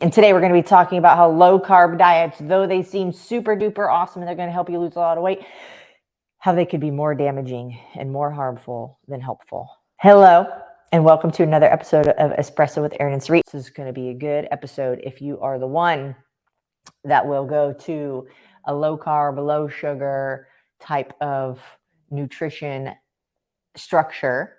And today we're going to be talking about how low-carb diets, though they seem super duper awesome and they're going to help you lose a lot of weight, how they could be more damaging and more harmful than helpful. Hello, and welcome to another episode of Espresso with Erin Sarit. This is going to be a good episode if you are the one that will go to a low-carb, low-sugar type of nutrition structure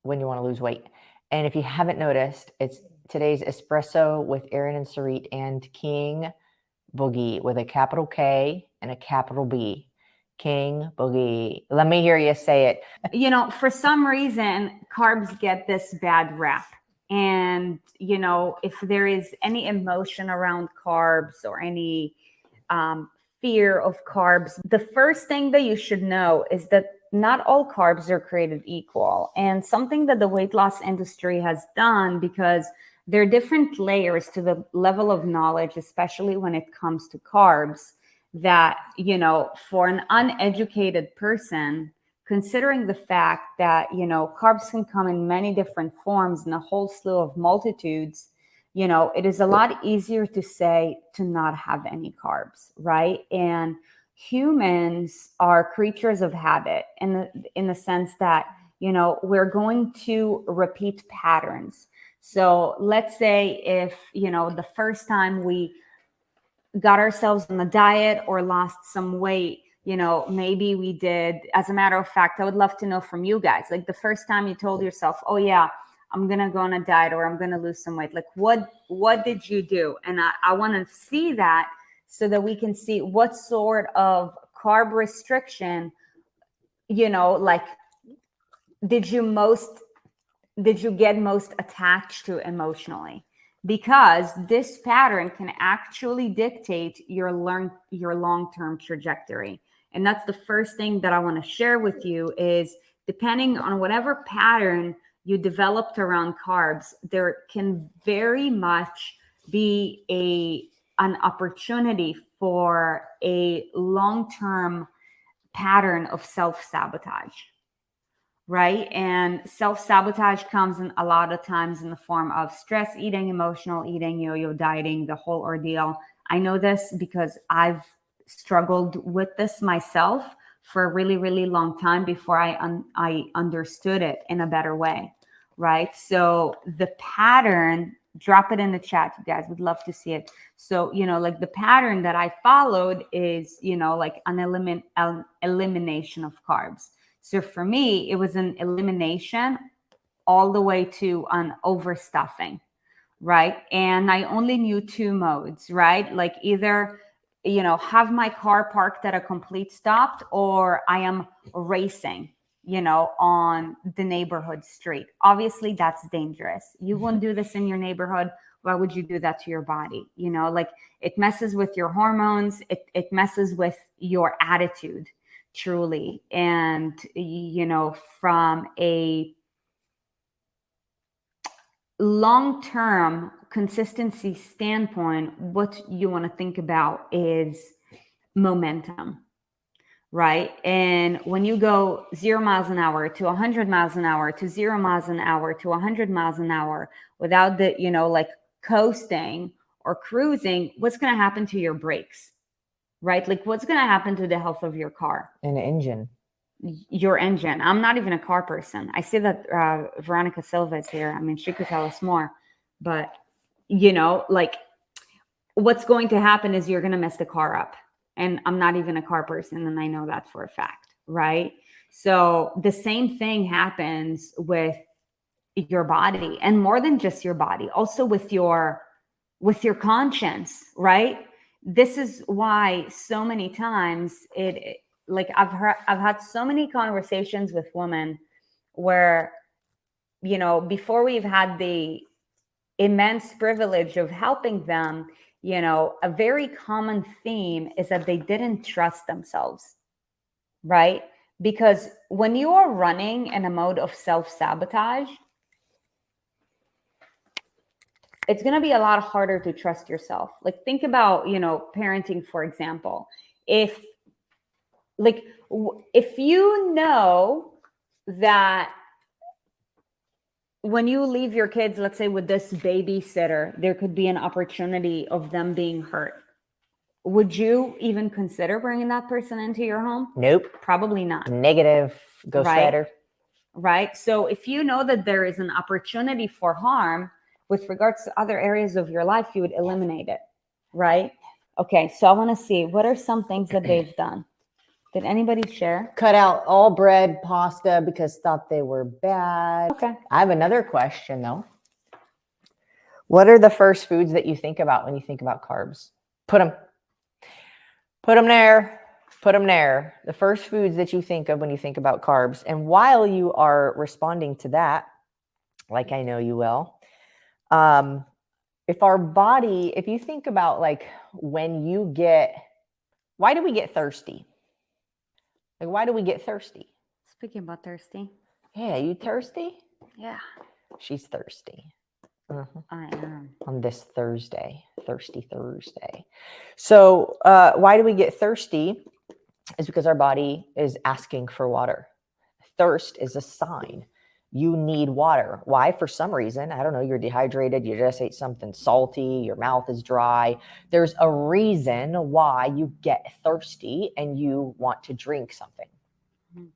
when you want to lose weight. And if you haven't noticed, it's today's Espresso with Erin Sarit and King Boogie with a capital K and a capital B. King Boogie. Let me hear you say it. You know, for some reason, carbs get this bad rap. And, you know, if there is any emotion around carbs or any fear of carbs, the first thing that you should know is that not all carbs are created equal. And something that the weight loss industry has done, because there are different layers to the level of knowledge, especially when it comes to carbs, that, you know, for an uneducated person, considering the fact that, you know, carbs can come in many different forms and a whole slew of multitudes, you know, it is a lot easier to say to not have any carbs, right? And humans are creatures of habit in the sense that, you know, we're going to repeat patterns. So let's say if, you know, the first time we got ourselves on a diet or lost some weight, you know, maybe we did, as a matter of fact, I would love to know from you guys, like the first time you told yourself, oh yeah, I'm going to go on a diet or I'm going to lose some weight. Like what did you do? And I want to see that so that we can see what sort of carb restriction, you know, like did you get most attached to emotionally? Because this pattern can actually dictate your long-term trajectory. And that's the first thing that I want to share with you is, depending on whatever pattern you developed around carbs, there can very much be an opportunity for a long-term pattern of self-sabotage. Right? And self-sabotage comes in a lot of times in the form of stress eating, emotional eating, yo-yo dieting, the whole ordeal. I know this because I've struggled with this myself for a really, really long time before I understood it in a better way, right? So the pattern, drop it in the chat, you guys, would love to see it. So, you know, like the pattern that I followed is, you know, like an elimination of carbs. So for me, it was an elimination all the way to an overstuffing, right? And I only knew two modes, right? Like either, you know, have my car parked at a complete stop, or I am racing, you know, on the neighborhood street. Obviously, that's dangerous. You wouldn't do this in your neighborhood. Why would you do that to your body? You know, like it messes with your hormones. It messes with your attitude. Truly. And, you know, from a long-term consistency standpoint, what you want to think about is momentum, right? And when you go 0 miles an hour to 100 miles an hour to 0 miles an hour to 100 miles an hour without the, you know, like coasting or cruising, what's going to happen to your brakes? Right? Like what's going to happen to the health of your car? And the engine. Your engine. I'm not even a car person. I see that Veronica Silva is here. I mean, she could tell us more. But, you know, like what's going to happen is you're going to mess the car up. And I'm not even a car person, and I know that for a fact, right? So the same thing happens with your body, and more than just your body, also with your conscience, right? This is why so many times like I've had so many conversations with women where, you know, before we've had the immense privilege of helping them, you know, a very common theme is that they didn't trust themselves, right? Because when you are running in a mode of self-sabotage, it's going to be a lot harder to trust yourself. Like think about, you know, parenting, for example. If you know that when you leave your kids, let's say with this babysitter, there could be an opportunity of them being hurt. Would you even consider bringing that person into your home? Nope. Probably not. Negative. Ghost rider. Right. So if you know that there is an opportunity for harm with regards to other areas of your life, you would eliminate it. Right. Okay. So I want to see, what are some things that they've done? Did anybody share? Cut out all bread, pasta, because thought they were bad. Okay. I have another question though. What are the first foods that you think about when you think about carbs? Put them there. Put them there. The first foods that you think of when you think about carbs. And while you are responding to that, like I know you will, if our body, if you think about like when you get, why do we get thirsty? Like, why do we get thirsty? Speaking about thirsty. Yeah, you thirsty? Yeah. She's thirsty. I am. On this Thursday, Thirsty Thursday. So why do we get thirsty? Is because our body is asking for water. Thirst is a sign. You need water. Why? For some reason, I don't know, you're dehydrated, you just ate something salty, your mouth is dry. There's a reason why you get thirsty and you want to drink something. Mm-hmm.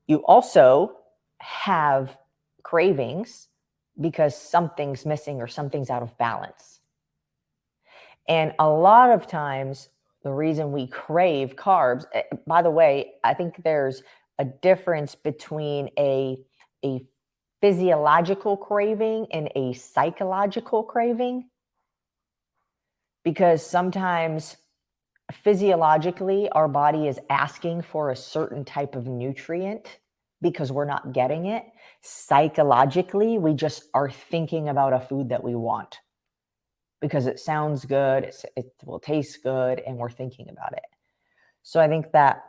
You also have cravings because something's missing or something's out of balance. And a lot of times, the reason we crave carbs, by the way, I think there's a difference between a physiological craving and a psychological craving. Because sometimes physiologically, our body is asking for a certain type of nutrient because we're not getting it. Psychologically, we just are thinking about a food that we want because it sounds good, it will taste good, and we're thinking about it. So I think that,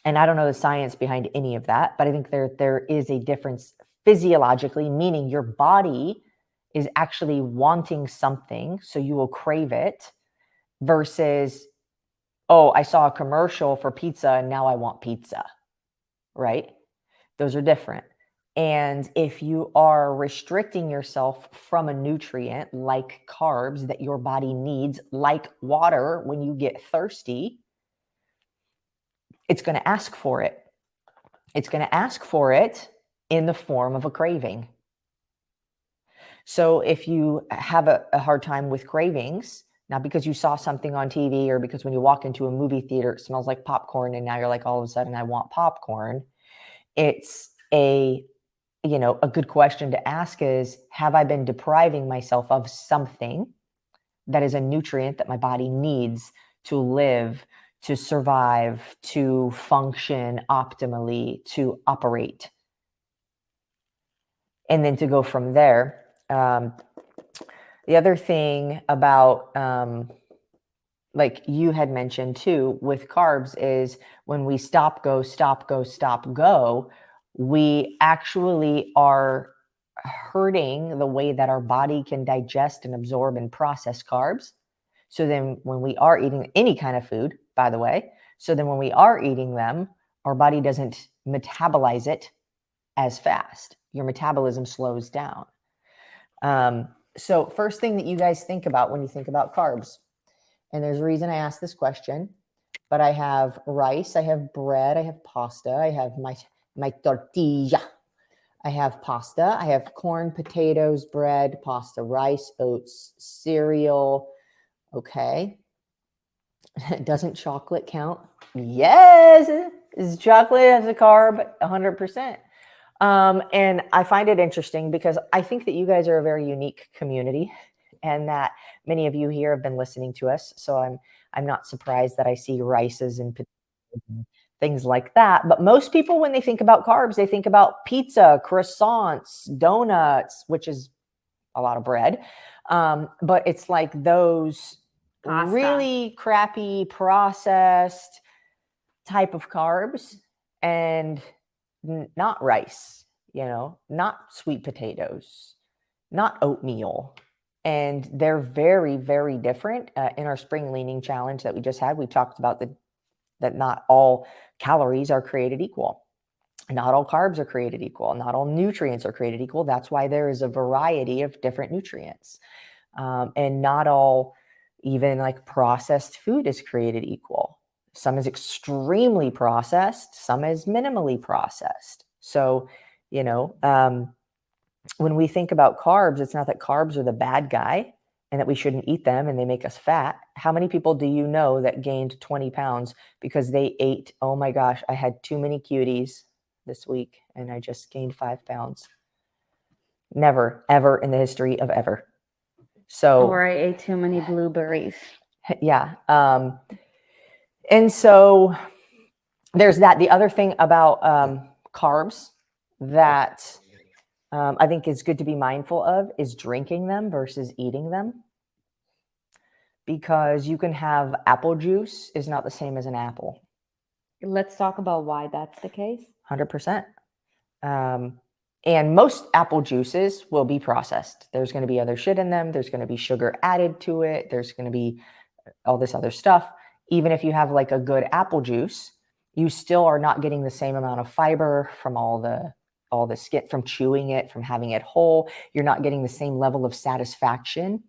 and I don't know the science behind any of that, but I think there is a difference physiologically, meaning your body is actually wanting something, so you will crave it, versus, oh, I saw a commercial for pizza and now I want pizza, right? Those are different. And if you are restricting yourself from a nutrient like carbs that your body needs, like water, when you get thirsty, it's going to ask for it. It's going to ask for it in the form of a craving. So if you have a hard time with cravings, not because you saw something on TV or because when you walk into a movie theater, it smells like popcorn and now you're like, all of a sudden I want popcorn. It's a good question to ask is, have I been depriving myself of something that is a nutrient that my body needs to live, to survive, to function optimally, to operate? And then to go from there. The other thing about, like you had mentioned too, with carbs is when we stop, go, we actually are hurting the way that our body can digest and absorb and process carbs. So then when we are eating any kind of food, by the way, so then when we are eating them, our body doesn't metabolize it as fast. Your metabolism slows down. So first thing that you guys think about when you think about carbs, and there's a reason I asked this question, but I have rice, I have bread, I have pasta, I have my tortilla, I have pasta, I have corn, potatoes, bread, pasta, rice, oats, cereal. Okay. Doesn't chocolate count? Yes. Is chocolate as a carb? 100%. And I find it interesting because I think that you guys are a very unique community and that many of you here have been listening to us. So I'm not surprised that I see rices and potatoes and things like that. But most people, when they think about carbs, they think about pizza, croissants, donuts, which is a lot of bread. But it's like those pasta, really crappy processed type of carbs, and not rice, not sweet potatoes, not oatmeal. And they're very, very different. In our spring leaning challenge that we just had, we talked about that not all calories are created equal. Not all carbs are created equal. Not all nutrients are created equal. That's why there is a variety of different nutrients. And not all even like processed food is created equal. Some is extremely processed, some is minimally processed. So, when we think about carbs, it's not that carbs are the bad guy and that we shouldn't eat them and they make us fat. How many people do you know that gained 20 pounds because they ate, oh my gosh, I had too many cuties this week and I just gained 5 pounds? Never, ever in the history of ever. So, or I ate too many blueberries. yeah. And so there's that. The other thing about carbs that I think is good to be mindful of is drinking them versus eating them. Because you can have apple juice is not the same as an apple. Let's talk about why that's the case. 100%. And most apple juices will be processed. There's going to be other shit in them. There's going to be sugar added to it. There's going to be all this other stuff. Even if you have like a good apple juice, you still are not getting the same amount of fiber from all the skin, from chewing it, from having it whole. You're not getting the same level of satisfaction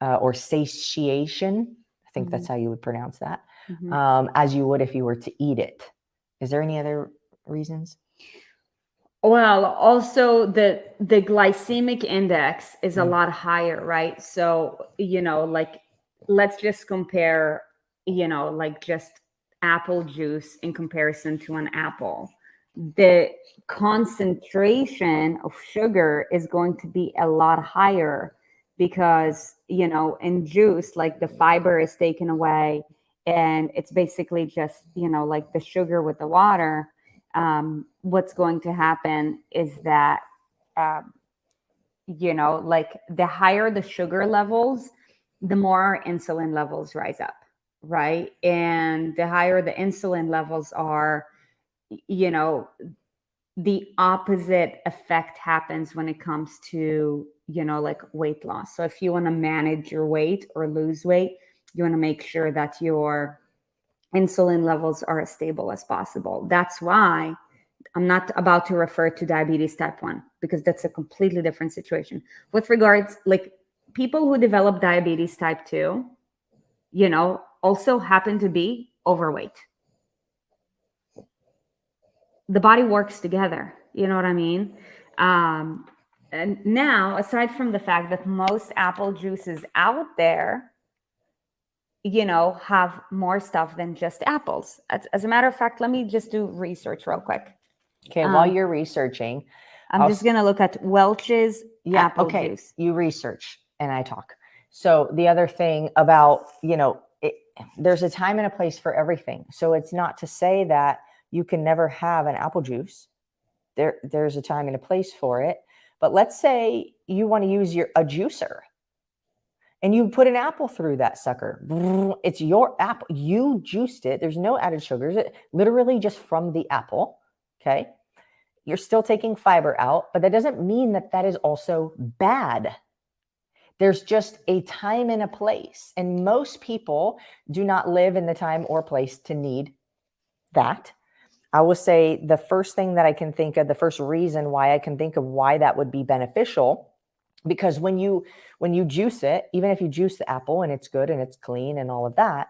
or satiation. I think that's how you would pronounce that, as you would if you were to eat it. Is there any other reasons? Well, also the glycemic index is a lot higher, right? So, like, let's just compare, like just apple juice in comparison to an apple. The concentration of sugar is going to be a lot higher because, in juice, like the fiber is taken away and it's basically just, like the sugar with the water. What's going to happen is that, like the higher the sugar levels, the more insulin levels rise up, right? And the higher the insulin levels are, the opposite effect happens when it comes to, like weight loss. So if you want to manage your weight or lose weight, you want to make sure that your insulin levels are as stable as possible. That's why I'm not about to refer to diabetes type 1 because that's a completely different situation. With regards, like people who develop diabetes type 2, also happen to be overweight. The body works together. You know what I mean? And now, aside from the fact that most apple juices out there, have more stuff than just apples. As a matter of fact, let me just do research real quick. Okay, while you're researching, I'm just going to look at Welch's apple juice. You research and I talk. So the other thing about, there's a time and a place for everything. So it's not to say that you can never have an apple juice. There's a time and a place for it. But let's say you want to use a juicer and you put an apple through that sucker. It's your apple. You juiced it. There's no added sugars. It literally just from the apple. Okay. You're still taking fiber out, but that doesn't mean that that is also bad. There's just a time and a place. And most people do not live in the time or place to need that. I will say the first thing that I can think of, the first reason why I can think of why that would be beneficial, because when you juice it, even if you juice the apple and it's good and it's clean and all of that,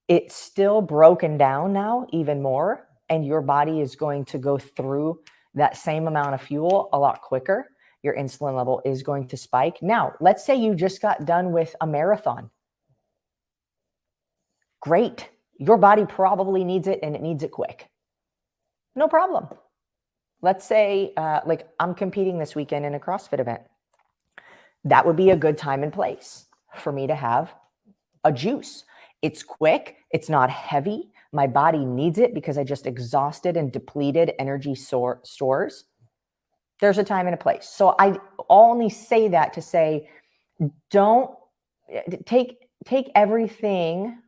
it's still broken down now even more. And your body is going to go through that same amount of fuel a lot quicker. Your insulin level is going to spike. Now, let's say you just got done with a marathon. Great. Your body probably needs it and it needs it quick. No problem. Let's say like I'm competing this weekend in a CrossFit event. That would be a good time and place for me to have a juice. It's quick. It's not heavy. My body needs it because I just exhausted and depleted energy stores. There's a time and a place. So I only say that to say, don't take everything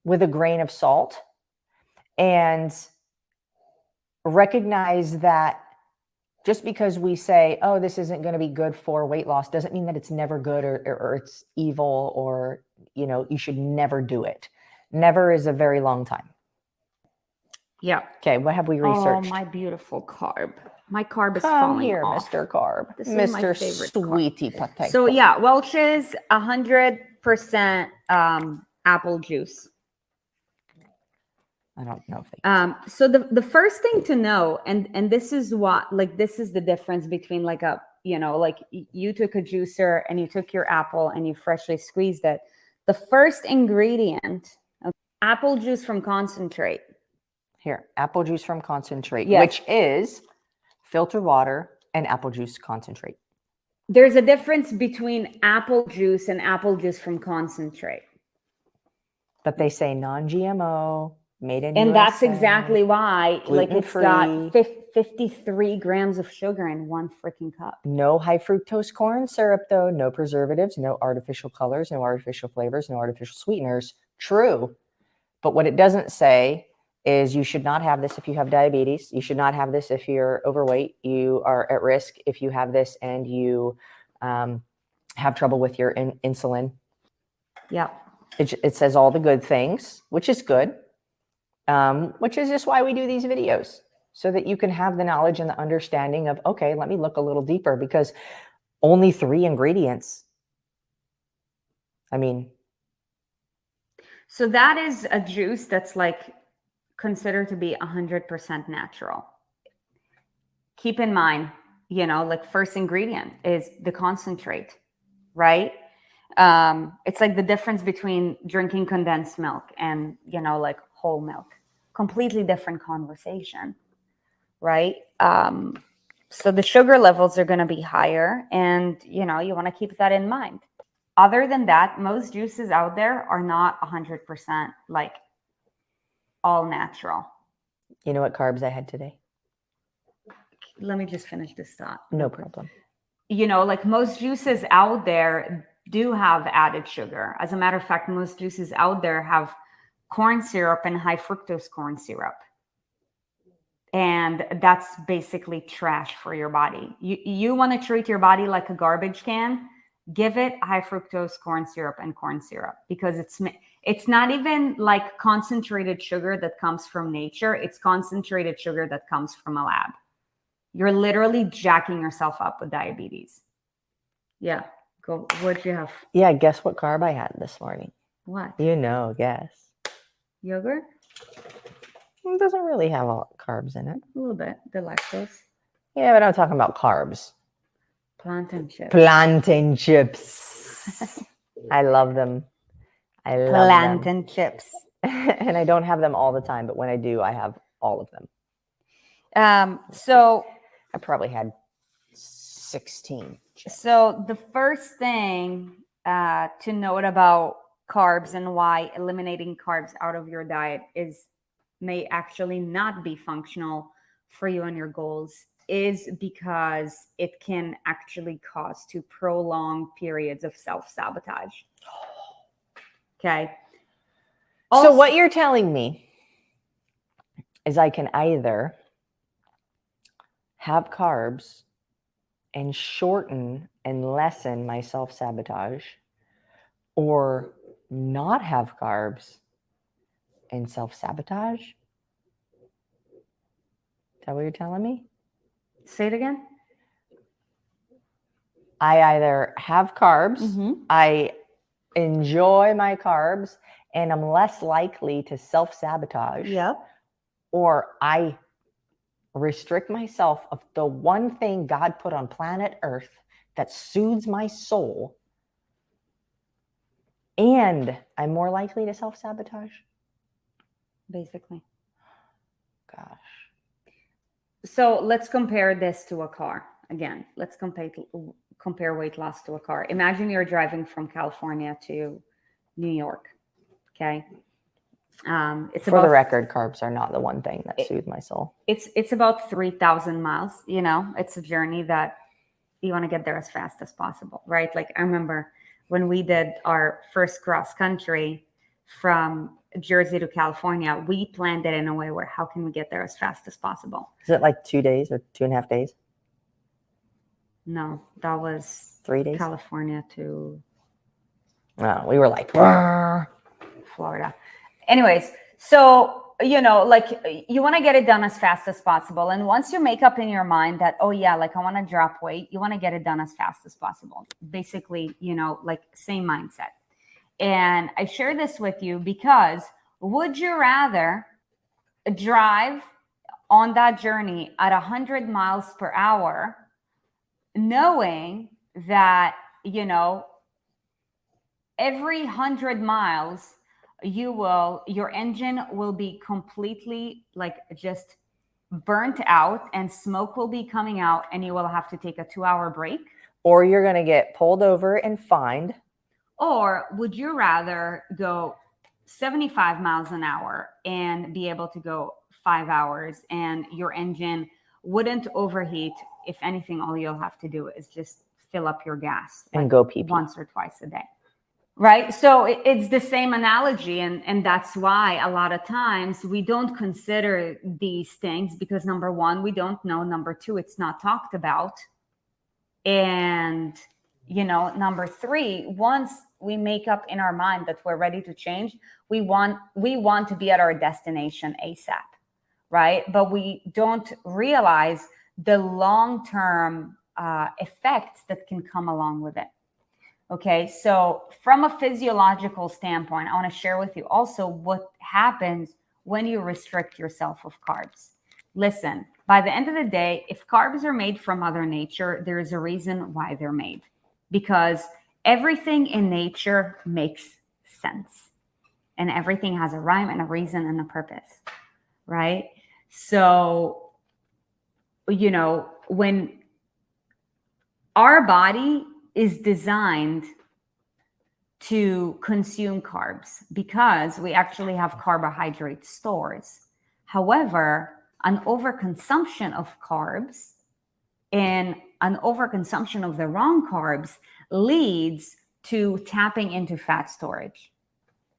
with a grain of salt and recognize that just because we say, oh, this isn't going to be good for weight loss doesn't mean that it's never good or it's evil or, you should never do it. Never is a very long time. Yeah. Okay, what have we researched? Oh, my beautiful carb. My carb is Come falling here, off. Mr. Carb. This is my Mr. favorite carb. Sweetie Potato. So yeah, Welch's 100% apple juice. I don't know if they So the first thing to know, and this is what, like, this is the difference between like a, you know, like you took a juicer and you took your apple and you freshly squeezed it. The first ingredient, apple juice from concentrate. Here, apple juice from concentrate, Yes. which is filtered water and apple juice concentrate. There's a difference between apple juice and apple juice from concentrate. But they say non-GMO, made in And USA, that's exactly why, like, it's got gluten-free. 53 grams of sugar in one freaking cup. No high fructose corn syrup, though. No preservatives, no artificial colors, no artificial flavors, no artificial sweeteners. True. But what it doesn't say is you should not have this if you have diabetes. You should not have this if you're overweight. You are at risk if you have this and you have trouble with your insulin. Yeah. It says all the good things, which is good, which is just why we do these videos, so that you can have the knowledge and the understanding of, okay, let me look a little deeper, because only 3 ingredients. I mean. So that is a juice that's like considered to be 100% natural. Keep in mind, you know, like, first ingredient is the concentrate, right? It's like the difference between drinking condensed milk and, you know, like whole milk. Completely different conversation, right? So the sugar levels are going to be higher, and, you know, you want to keep that in mind. Other than that, most juices out there are not 100% like all natural. You know what carbs I had today? Let me just finish this thought. No problem. You know, like, most juices out there do have added sugar. As a matter of fact, most juices out there have corn syrup and high fructose corn syrup. And that's basically trash for your body. You want to treat your body like a garbage can, give it high fructose corn syrup and corn syrup, because it's not even like concentrated sugar that comes from nature. It's concentrated sugar that comes from a lab. You're literally jacking yourself up with diabetes. Yeah. Go. What'd you have? Yeah, guess what carb I had this morning? What? You know, guess. Yogurt? It doesn't really have all carbs in it. A little bit. The lactose. Yeah, but I'm talking about carbs. Plantain chips. Plantain chips. I love them. I love Plantain chips. And I don't have them all the time, but when I do, I have all of them. So I probably had 16 chips. So the first thing to note about carbs and why eliminating carbs out of your diet may actually not be functional for you and your goals is because it can actually cause to prolong periods of self-sabotage. Okay. So what you're telling me is I can either have carbs and shorten and lessen my self-sabotage, or not have carbs and self-sabotage? Is that what you're telling me? Say it again. I either have carbs, I enjoy my carbs, and I'm less likely to self-sabotage. Yep. Or I restrict myself of the one thing God put on planet Earth that soothes my soul, and I'm more likely to self-sabotage. Basically. Gosh. So let's compare this to a car. Again, let's compare weight loss to a car. Imagine you're driving from California to New York. Okay. It's For the record, carbs are not the one thing that soothes my soul. It's about 3,000 miles. You know, it's a journey that you want to get there as fast as possible, right? Like, I remember when we did our first cross country from Jersey to California, we planned it in a way where how can we get there as fast as possible? Is it like 2 days or 2.5 days? No, that was 3 days. California to No, we were like Florida. Anyways, so you know, like you want to get it done as fast as possible. And once you make up in your mind that, oh yeah, like I want to drop weight, you want to get it done as fast as possible. Basically, you know, like same mindset. And I share this with you because would you rather drive on that journey at 100 miles per hour, knowing that, you know, every 100 miles, your engine will be completely like just burnt out and smoke will be coming out and you will have to take a 2-hour break? Or you're going to get pulled over and fined. Or would you rather go 75 miles an hour and be able to go 5 hours and your engine wouldn't overheat? If anything, all you'll have to do is just fill up your gas and go pee once or twice a day. Right. So it's the same analogy. And that's why a lot of times we don't consider these things because number one, we don't know. Number two, it's not talked about. And, you know, number three, once we make up in our mind that we're ready to change, we want to be at our destination ASAP. Right. But we don't realize the long-term effects that can come along with it. Okay, so from a physiological standpoint, I want to share with you also what happens when you restrict yourself of carbs. Listen, by the end of the day, if carbs are made from Mother Nature, there is a reason why they're made. Because everything in nature makes sense. And everything has a rhyme and a reason and a purpose, right? So, you know, when our body is designed to consume carbs because we actually have carbohydrate stores. However, an overconsumption of carbs and an overconsumption of the wrong carbs leads to tapping into fat storage,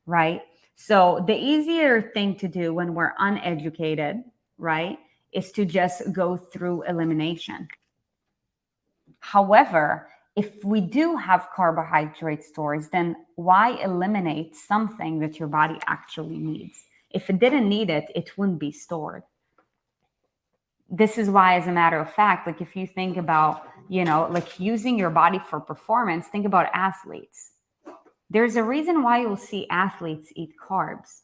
right? So the easier thing to do when we're uneducated, right, is to just go through elimination. However, if we do have carbohydrate stores, then why eliminate something that your body actually needs? If it didn't need it, it wouldn't be stored. This is why, as a matter of fact, like if you think about, you know, like using your body for performance, think about athletes. There's a reason why you'll see athletes eat carbs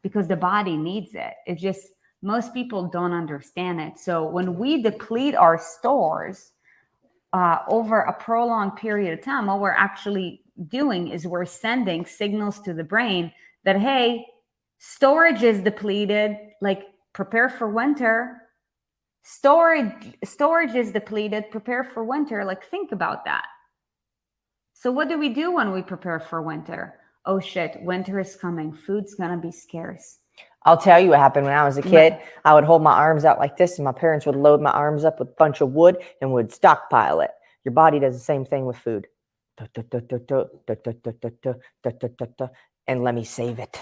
because the body needs it. It's just most people don't understand it. So when we deplete our stores, over a prolonged period of time, what we're actually doing is we're sending signals to the brain that, hey, storage is depleted, like prepare for winter. Storage is depleted, prepare for winter. Like think about that. So what do we do when we prepare for winter? Oh shit, winter is coming. Food's gonna be scarce. I'll tell you what happened when I was a kid. I would hold my arms out like this and my parents would load my arms up with a bunch of wood and would stockpile it. Your body does the same thing with food. And let me save it.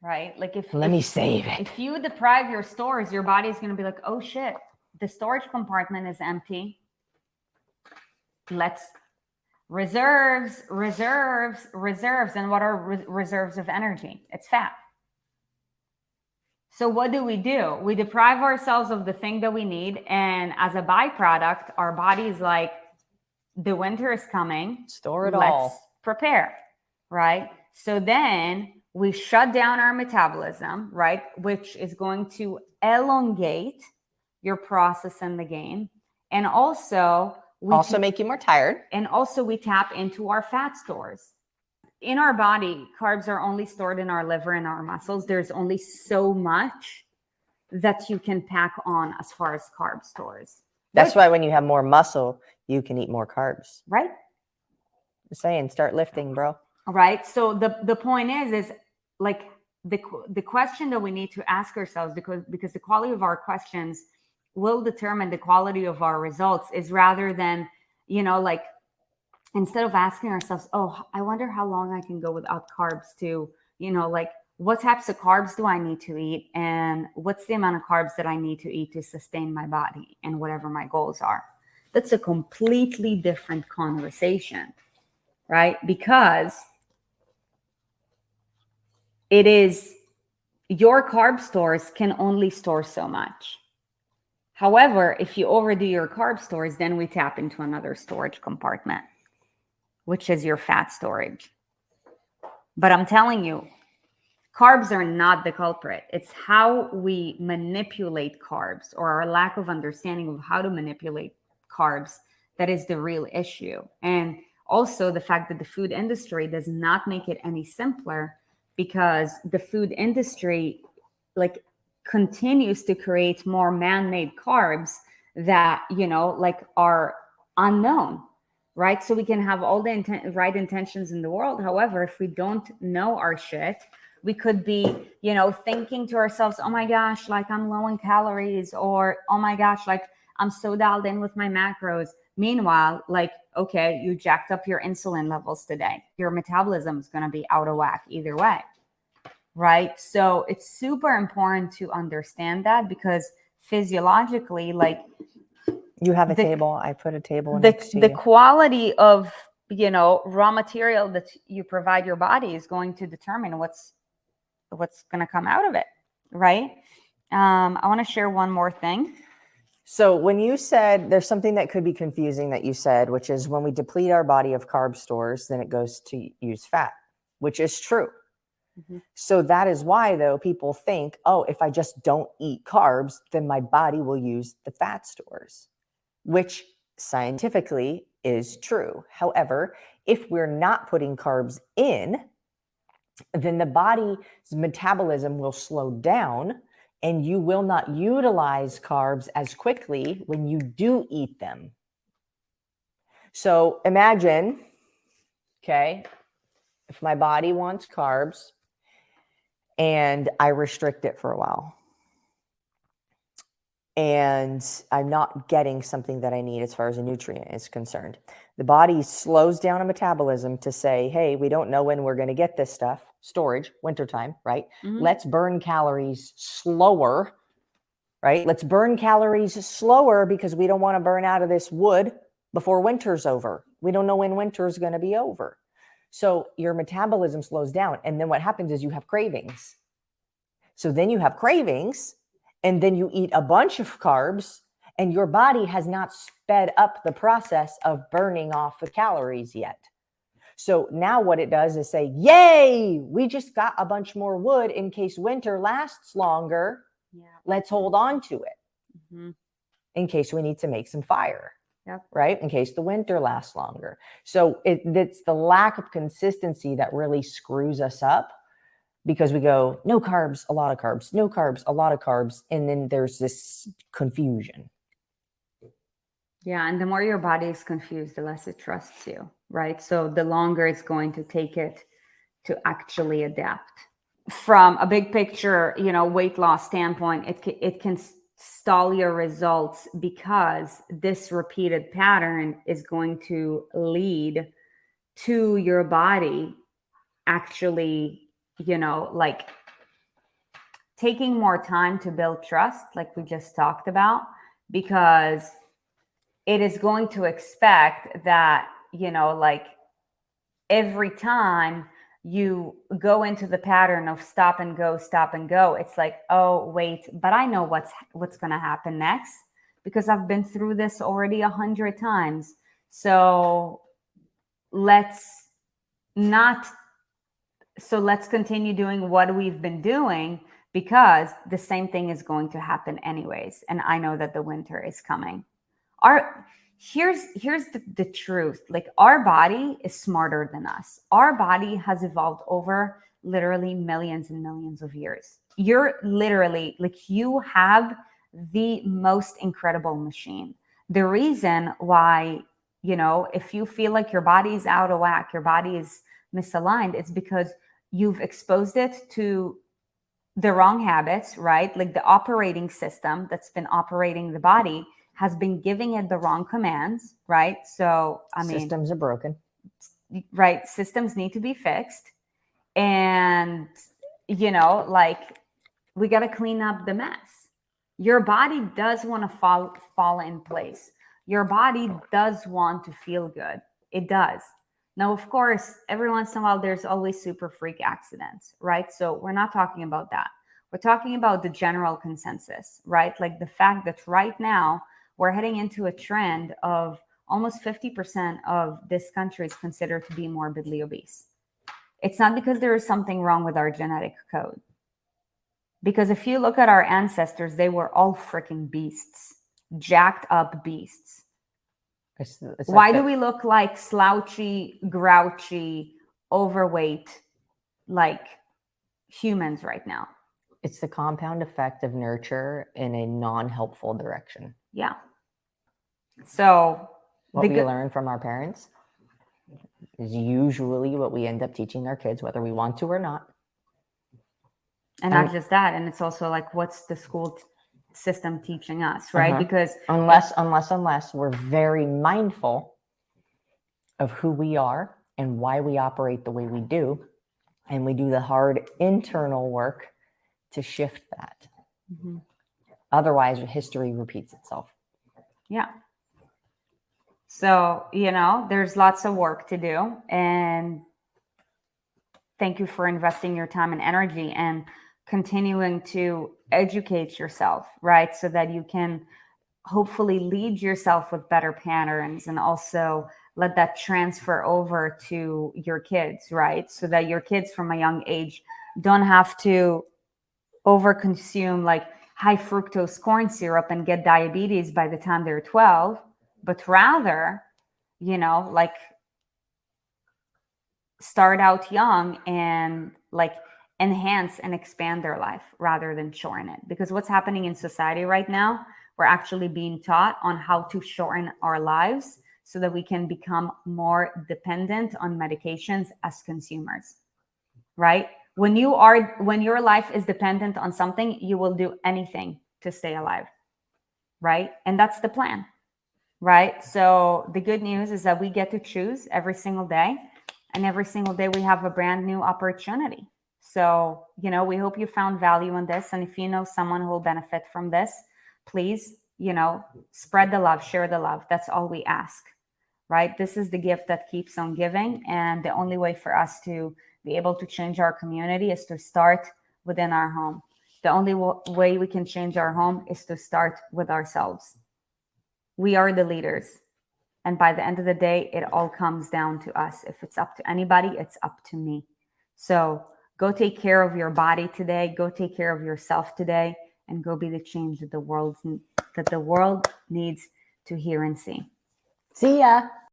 Right? Like if you deprive your stores, your body's going to be like, oh shit, the storage compartment is empty. Let's reserves. And what are reserves of energy? It's fat. So what do? We deprive ourselves of the thing that we need. And as a byproduct, our body's like, the winter is coming. Store it all. Let's prepare, right? So then we shut down our metabolism, right? Which is going to elongate your process in the game. And also, make you more tired. And also we tap into our fat stores. In our body, carbs are only stored in our liver and our muscles. There's only so much that you can pack on as far as carb stores. That's why when you have more muscle, you can eat more carbs. Right. Just saying, start lifting, bro. Right. So the point is like the question that we need to ask ourselves, because the quality of our questions will determine the quality of our results, is rather than, you know, like, instead of asking ourselves, oh, I wonder how long I can go without carbs, to, you know, like, what types of carbs do I need to eat? And what's the amount of carbs that I need to eat to sustain my body and whatever my goals are? That's a completely different conversation, right? Because it is, your carb stores can only store so much. However, if you overdo your carb stores, then we tap into another storage compartment, which is your fat storage. But I'm telling you, carbs are not the culprit. It's how we manipulate carbs, or our lack of understanding of how to manipulate carbs, that is the real issue. And also the fact that the food industry does not make it any simpler, because the food industry like continues to create more man-made carbs that, you know, like are unknown, right? So we can have all the right intentions in the world. However, if we don't know our shit, we could be, you know, thinking to ourselves, oh my gosh, like I'm low in calories, or oh my gosh, like I'm so dialed in with my macros. Meanwhile, like, okay, you jacked up your insulin levels today. Your metabolism is going to be out of whack either way, right? So it's super important to understand that, because physiologically, like, You have a table. I put a table next to you. The quality of, you know, raw material that you provide your body is going to determine what's going to come out of it, right? I want to share one more thing. So when you said, there's something that could be confusing that you said, which is when we deplete our body of carb stores, then it goes to use fat, which is true. Mm-hmm. So that is why, though, people think, oh, if I just don't eat carbs, then my body will use the fat stores, which scientifically is true. However, if we're not putting carbs in, then the body's metabolism will slow down, and you will not utilize carbs as quickly when you do eat them. So imagine, okay, if my body wants carbs and I restrict it for a while, and I'm not getting something that I need as far as a nutrient is concerned, the body slows down a metabolism to say, hey, we don't know when we're going to get this stuff. Storage, wintertime, right? Mm-hmm. Let's burn calories slower, right? Let's burn calories slower because we don't want to burn out of this wood before winter's over. We don't know when winter's going to be over. So your metabolism slows down. And then what happens is you have cravings. So then you have cravings, and then you eat a bunch of carbs, and your body has not sped up the process of burning off the calories yet. So now what it does is say, yay, we just got a bunch more wood in case winter lasts longer. Yeah. Let's hold on to it in case we need to make some fire, right? In case the winter lasts longer. So it's the lack of consistency that really screws us up, because we go, no carbs, a lot of carbs, no carbs, a lot of carbs. And then there's this confusion. Yeah. And the more your body is confused, the less it trusts you, right? So the longer it's going to take it to actually adapt. From a big picture, you know, weight loss standpoint, it can stall your results, because this repeated pattern is going to lead to your body actually, you know, like taking more time to build trust, like we just talked about, because it is going to expect that, you know, like every time you go into the pattern of stop and go, it's like, oh, wait, but I know what's going to happen next, because I've been through this already 100 times. So let's continue doing what we've been doing, because the same thing is going to happen anyways. And I know that the winter is coming. Here's the truth. Like, our body is smarter than us. Our body has evolved over literally millions and millions of years. You're literally, like, you have the most incredible machine. The reason why, you know, if you feel like your body is out of whack, your body is misaligned, it's because you've exposed it to the wrong habits, right? Like, the operating system that's been operating the body has been giving it the wrong commands, right? So, I mean, systems are broken, right? Systems need to be fixed. And, you know, like, we got to clean up the mess. Your body does want to fall in place. Your body does want to feel good. It does. Now, of course, every once in a while, there's always super freak accidents, right? So we're not talking about that. We're talking about the general consensus, right? Like the fact that right now we're heading into a trend of almost 50% of this country is considered to be morbidly obese. It's not because there is something wrong with our genetic code. Because if you look at our ancestors, they were all freaking beasts, jacked up beasts. Why do we look like slouchy, grouchy, overweight, like humans right now? It's the compound effect of nurture in a non-helpful direction. Yeah. So what we learn from our parents is usually what we end up teaching our kids, whether we want to or not. And not just that. And it's also like, what's the school system teaching us, right? Because unless we're very mindful of who we are and why we operate the way we do, and we do the hard internal work to shift that. Otherwise, history repeats itself. Yeah. So, there's lots of work to do. And thank you for investing your time and energy and continuing to educate yourself, right? So that you can hopefully lead yourself with better patterns and also let that transfer over to your kids, right? So that your kids from a young age don't have to overconsume like high fructose corn syrup and get diabetes by the time they're 12, but rather, like start out young and like enhance and expand their life rather than shorten it. Because what's happening in society right now, we're actually being taught on how to shorten our lives so that we can become more dependent on medications as consumers, right? When your life is dependent on something, you will do anything to stay alive, right? And that's the plan, right? So the good news is that we get to choose every single day, and every single day we have a brand new opportunity. So, we hope you found value in this. And if you know someone who will benefit from this, please, spread the love, share the love. That's all we ask, right? This is the gift that keeps on giving. And the only way for us to be able to change our community is to start within our home. The only way we can change our home is to start with ourselves. We are the leaders. And by the end of the day, it all comes down to us. If it's up to anybody, it's up to me. So go take care of your body today. Go take care of yourself today, and go be the change that the world needs to hear and see. See ya.